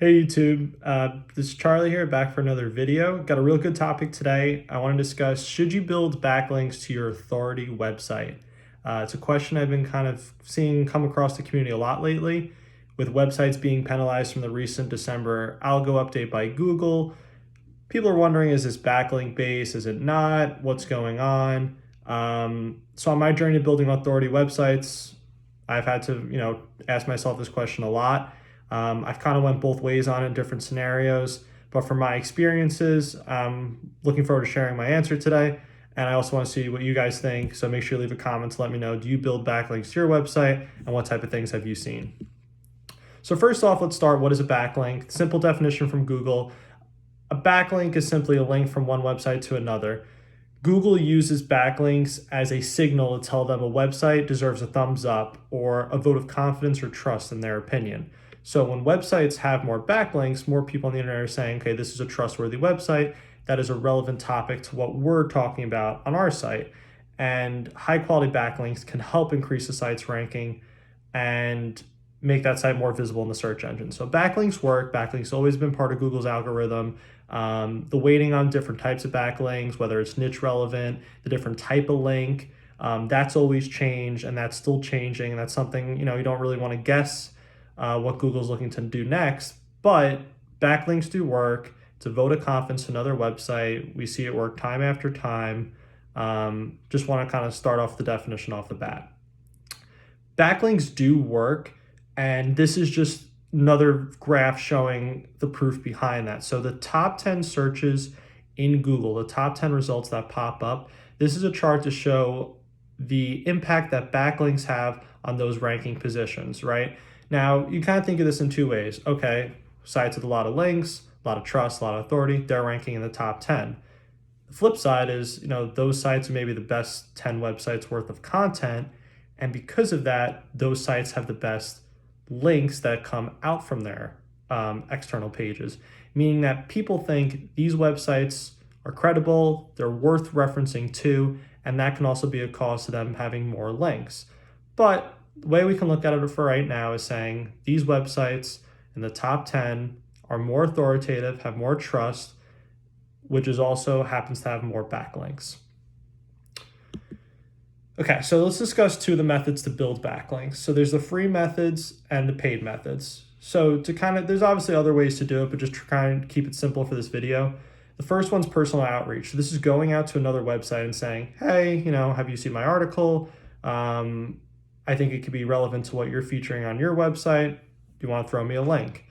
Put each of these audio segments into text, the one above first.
Hey YouTube, this is Charlie here, back for another video. Got a real good topic today. I want to discuss, should you build backlinks to your authority website? It's a question I've been kind of seeing come across the community a lot lately, with websites being penalized from the recent December algo update by Google. People are wondering, is this backlink based? Is it not? What's going on? So on my journey to building authority websites, I've had to, ask myself this question a lot. I've kind of went both ways on it in different scenarios, but from my experiences, I'm looking forward to sharing my answer today. And I also want to see what you guys think. So make sure you leave a comment to let me know, do you build backlinks to your website and what type of things have you seen? So first off, let's start, what is a backlink? Simple definition from Google. A backlink is simply a link from one website to another. Google uses backlinks as a signal to tell them a website deserves a thumbs up or a vote of confidence or trust in their opinion. So when websites have more backlinks, more people on the internet are saying, okay, this is a trustworthy website that is a relevant topic to what we're talking about on our site. And high quality backlinks can help increase the site's ranking and make that site more visible in the search engine. So backlinks work. Backlinks always been part of Google's algorithm. The weighting on different types of backlinks, whether it's niche relevant, the different type of link, that's always changed and that's still changing. And that's something, you don't really want to guess what Google's looking to do next, but backlinks do work. It's a vote of confidence to another website. We see it work time after time. Just want to kind of start off the definition off the bat. Backlinks do work, and this is just another graph showing the proof behind that. So the top 10 searches in Google, the top 10 results that pop up, this is a chart to show the impact that backlinks have on those ranking positions, right? Now, you kind of think of this in two ways. Okay, sites with a lot of links, a lot of trust, a lot of authority, they're ranking in the top 10. The flip side is, those sites are maybe the best 10 websites worth of content. And because of that, those sites have the best links that come out from their external pages, meaning that people think these websites are credible, they're worth referencing to, and that can also be a cause to them having more links. But the way we can look at it for right now is saying these websites in the top 10 are more authoritative, have more trust, which is also happens to have more backlinks. Okay, so let's discuss two of the methods to build backlinks. So there's the free methods and the paid methods. So there's obviously other ways to do it, but just try and keep it simple for this video. The first one's personal outreach. So this is going out to another website and saying, hey, have you seen my article? I think it could be relevant to what you're featuring on your website. Do you want to throw me a link?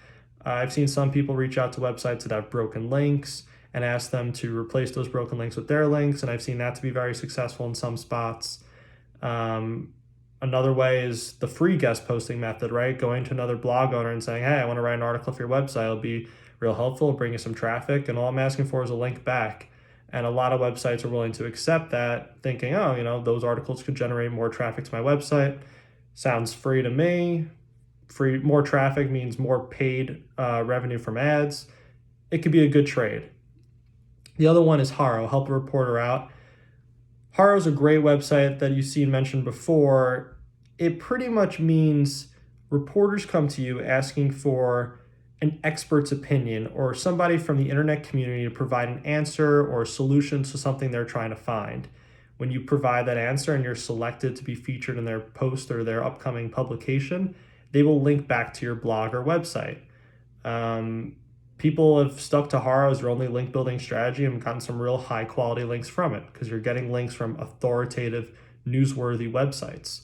I've seen some people reach out to websites that have broken links and ask them to replace those broken links with their links, and I've seen that to be very successful in some spots. Another way is the free guest posting method, right? Going to another blog owner and saying, hey, I want to write an article for your website. It'll be real helpful, bring you some traffic, and all I'm asking for is a link back. And a lot of websites are willing to accept that, thinking, oh, those articles could generate more traffic to my website. Sounds free to me. More traffic means more paid revenue from ads. It could be a good trade. The other one is Haro, help a reporter out. Haro is a great website that you've seen mentioned before. It pretty much means reporters come to you asking for an expert's opinion or somebody from the internet community to provide an answer or a solution to something they're trying to find. When you provide that answer and you're selected to be featured in their post or their upcoming publication, they will link back to your blog or website. People have stuck to Haro as their only link building strategy and gotten some real high quality links from it because you're getting links from authoritative, newsworthy websites.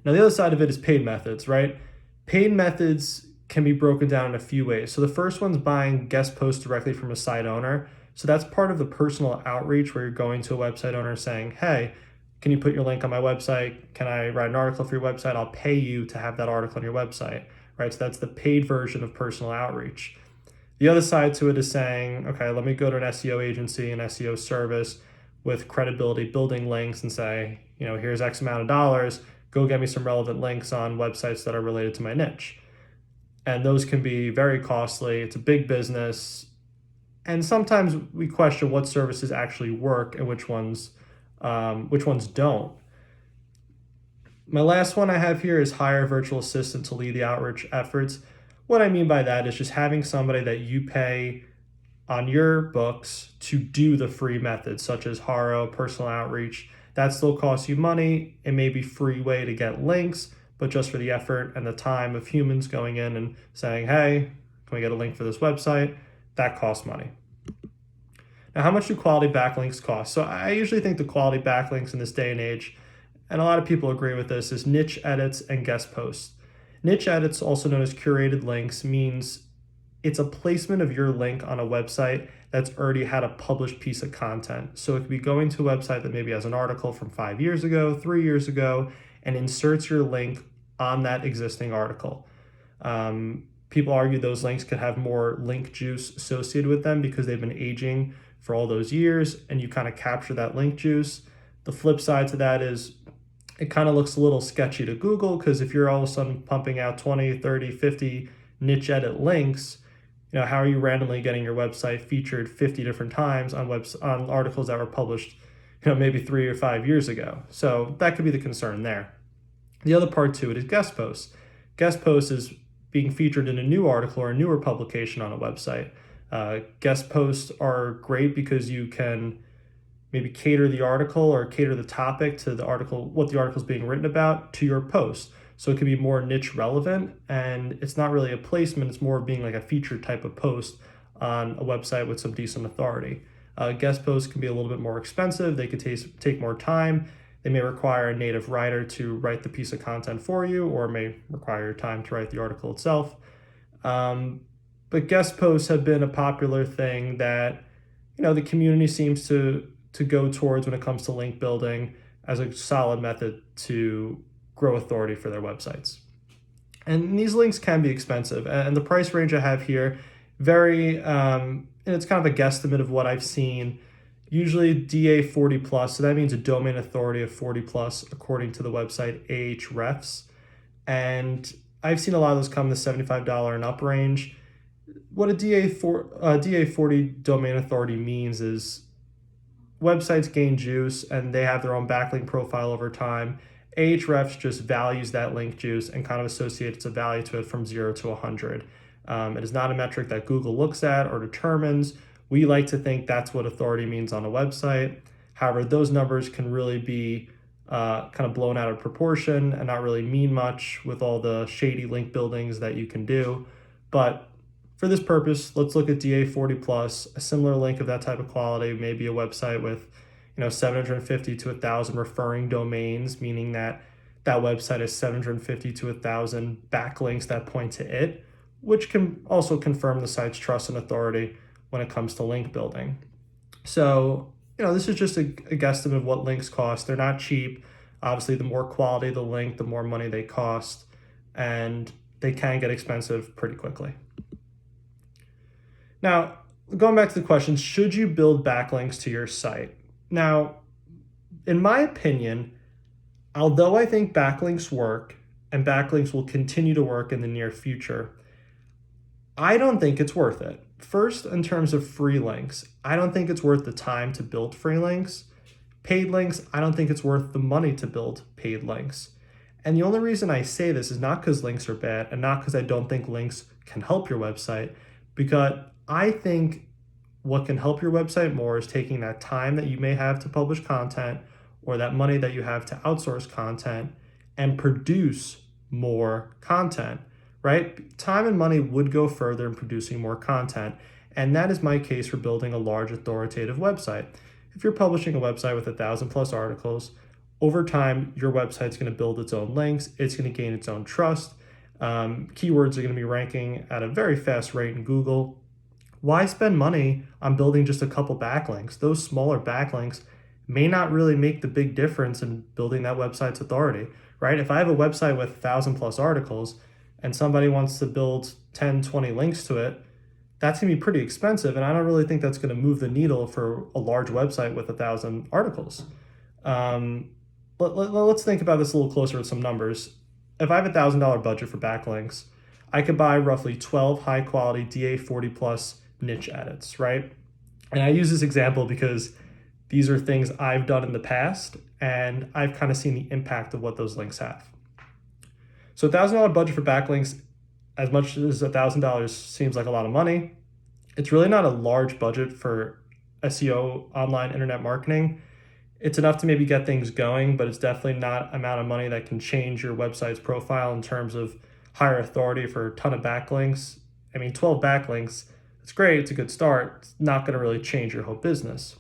Now, the other side of it is paid methods, right? Paid methods can be broken down in a few ways. So the first one's buying guest posts directly from a site owner. So that's part of the personal outreach where you're going to a website owner saying, hey, can you put your link on my website? Can I write an article for your website? I'll pay you to have that article on your website, right? So that's the paid version of personal outreach. The other side to it is saying, okay, let me go to an SEO agency, an SEO service with credibility, building links and say, here's X amount of dollars, go get me some relevant links on websites that are related to my niche. And those can be very costly. It's a big business. And sometimes we question what services actually work and which ones don't. My last one I have here is hire a virtual assistant to lead the outreach efforts. What I mean by that is just having somebody that you pay on your books to do the free methods, such as Haro, personal outreach. That still costs you money. It may be free way to get links, but just for the effort and the time of humans going in and saying, hey, can we get a link for this website? That costs money. Now, how much do quality backlinks cost? So I usually think the quality backlinks in this day and age, and a lot of people agree with this, is niche edits and guest posts. Niche edits, also known as curated links, means it's a placement of your link on a website that's already had a published piece of content. So it could be going to a website that maybe has an article from 5 years ago, 3 years ago, and inserts your link on that existing article. People argue those links could have more link juice associated with them because they've been aging for all those years, and you kind of capture that link juice. The flip side to that is it kind of looks a little sketchy to Google, because if you're all of a sudden pumping out 20, 30, 50 niche edit links, how are you randomly getting your website featured 50 different times on articles that were published, maybe 3 or 5 years ago? So that could be the concern there. The other part to it is guest posts. Guest posts is being featured in a new article or a newer publication on a website. Guest posts are great because you can maybe cater the article or cater the topic to the article, what the article is being written about, to your post. So it can be more niche relevant, and it's not really a placement, it's more being like a featured type of post on a website with some decent authority. Guest posts can be a little bit more expensive. They could take more time. They may require a native writer to write the piece of content for you, or may require time to write the article itself. But guest posts have been a popular thing that, the community seems to go towards when it comes to link building as a solid method to grow authority for their websites. And these links can be expensive, and the price range I have here and it's kind of a guesstimate of what I've seen. Usually DA 40 plus, so that means a domain authority of 40 plus according to the website Ahrefs. And I've seen a lot of those come in the $75 and up range. What a DA 40 domain authority means is websites gain juice and they have their own backlink profile over time. Ahrefs just values that link juice and kind of associates a value to it from 0 to 100. It is not a metric that Google looks at or determines. We like to think that's what authority means on a website. However, those numbers can really be kind of blown out of proportion and not really mean much with all the shady link buildings that you can do. But for this purpose, let's look at DA 40 plus, a similar link of that type of quality, maybe a website with 750 to 1,000 referring domains, meaning that website has 750 to 1,000 backlinks that point to it, which can also confirm the site's trust and authority when it comes to link building. So, this is just a guesstimate of what links cost. They're not cheap. Obviously, the more quality the link, the more money they cost, and they can get expensive pretty quickly. Now, going back to the question, should you build backlinks to your site? Now, in my opinion, although I think backlinks work and backlinks will continue to work in the near future, I don't think it's worth it. First, in terms of free links, I don't think it's worth the time to build free links. Paid links, I don't think it's worth the money to build paid links. And the only reason I say this is not because links are bad and not because I don't think links can help your website, because I think what can help your website more is taking that time that you may have to publish content or that money that you have to outsource content and produce more content, right? Time and money would go further in producing more content. And that is my case for building a large authoritative website. If you're publishing a website with 1,000 plus articles, over time, your website's going to build its own links. It's going to gain its own trust. Keywords are going to be ranking at a very fast rate in Google. Why spend money on building just a couple backlinks? Those smaller backlinks may not really make the big difference in building that website's authority, right? If I have a website with 1,000 plus articles and somebody wants to build 10, 20 links to it, that's going to be pretty expensive. And I don't really think that's going to move the needle for a large website with 1,000 articles. Let's think about this a little closer with some numbers. If I have $1,000 budget for backlinks, I could buy roughly 12 high quality DA 40 plus niche edits, right? And I use this example because these are things I've done in the past and I've kind of seen the impact of what those links have. So $1,000 budget for backlinks, as much as $1,000 seems like a lot of money, it's really not a large budget for SEO online internet marketing. It's enough to maybe get things going, but it's definitely not an amount of money that can change your website's profile in terms of higher authority for a ton of backlinks. I mean, 12 backlinks, it's great, it's a good start. It's not going to really change your whole business.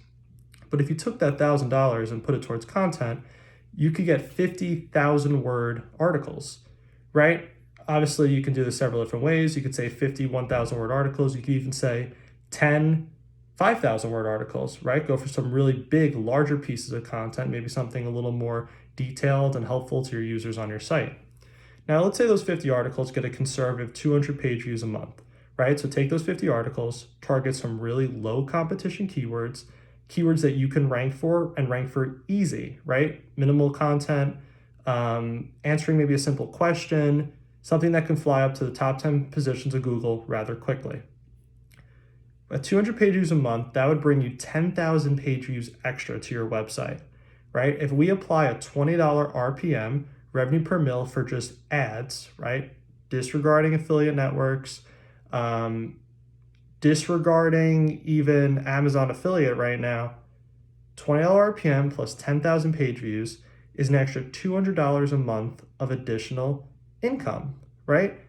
But if you took that $1,000 and put it towards content, you could get 50,000 word articles, right? Obviously, you can do this several different ways. You could say 50 1,000 word articles. You could even say 10 5,000 word articles, right? Go for some really big, larger pieces of content, maybe something a little more detailed and helpful to your users on your site. Now, let's say those 50 articles get a conservative 200 page views a month, right? So take those 50 articles, target some really low competition keywords, keywords that you can rank for and rank for easy, right? Minimal content, answering maybe a simple question, something that can fly up to the top 10 positions of Google rather quickly. At 200 page views a month, that would bring you 10,000 page views extra to your website, right? If we apply a $20 RPM, revenue per mil for just ads, right? Disregarding affiliate networks, disregarding even Amazon affiliate right now, $20 RPM plus 10,000 page views is an extra $200 a month of additional income, right?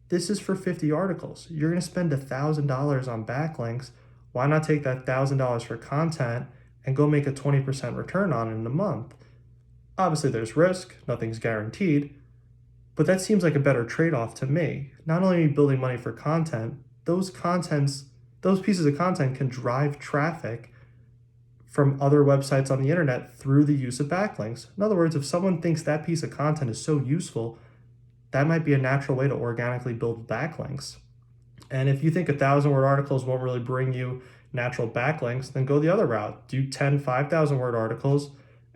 This is for 50 articles. You're going to spend $1,000 on backlinks. Why not take that $1,000 for content and go make a 20% return on it in a month? Obviously, there's risk. Nothing's guaranteed. But that seems like a better trade-off to me. Not only are you building money for content, those pieces of content can drive traffic from other websites on the internet through the use of backlinks. In other words, if someone thinks that piece of content is so useful, that might be a natural way to organically build backlinks. And if you think 1,000 word articles won't really bring you natural backlinks, then go the other route. Do 10 5,000 word articles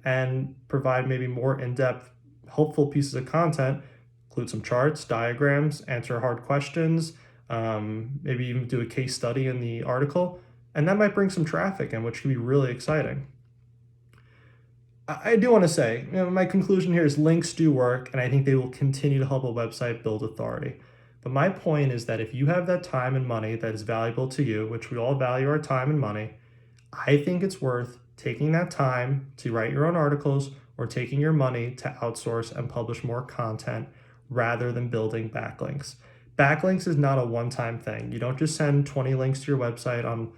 and provide maybe more in-depth, helpful pieces of content, include some charts, diagrams, answer hard questions, maybe even do a case study in the article, and that might bring some traffic in, which can be really exciting. I do want to say, my conclusion here is links do work, and I think they will continue to help a website build authority. But my point is that if you have that time and money that is valuable to you, which we all value our time and money, I think it's worth taking that time to write your own articles or taking your money to outsource and publish more content rather than building backlinks. Backlinks is not a one-time thing. You don't just send 20 links to your website on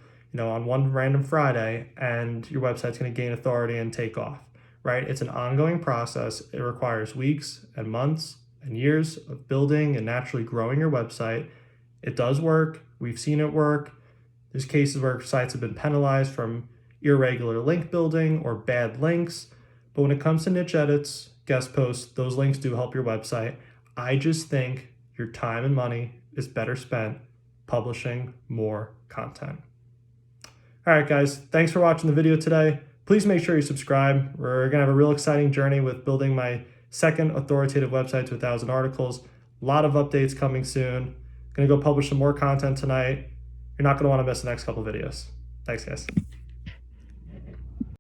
one random Friday and your website's going to gain authority and take off. Right? It's an ongoing process. It requires weeks and months and years of building and naturally growing your website. It does work. We've seen it work. There's cases where sites have been penalized from irregular link building or bad links. But when it comes to niche edits, guest posts, those links do help your website. I just think your time and money is better spent publishing more content. All right, guys, thanks for watching the video today. Please make sure you subscribe. We're going to have a real exciting journey with building my second authoritative website to 1,000 articles. A lot of updates coming soon. Going to go publish some more content tonight. You're not going to want to miss the next couple videos. Thanks, guys.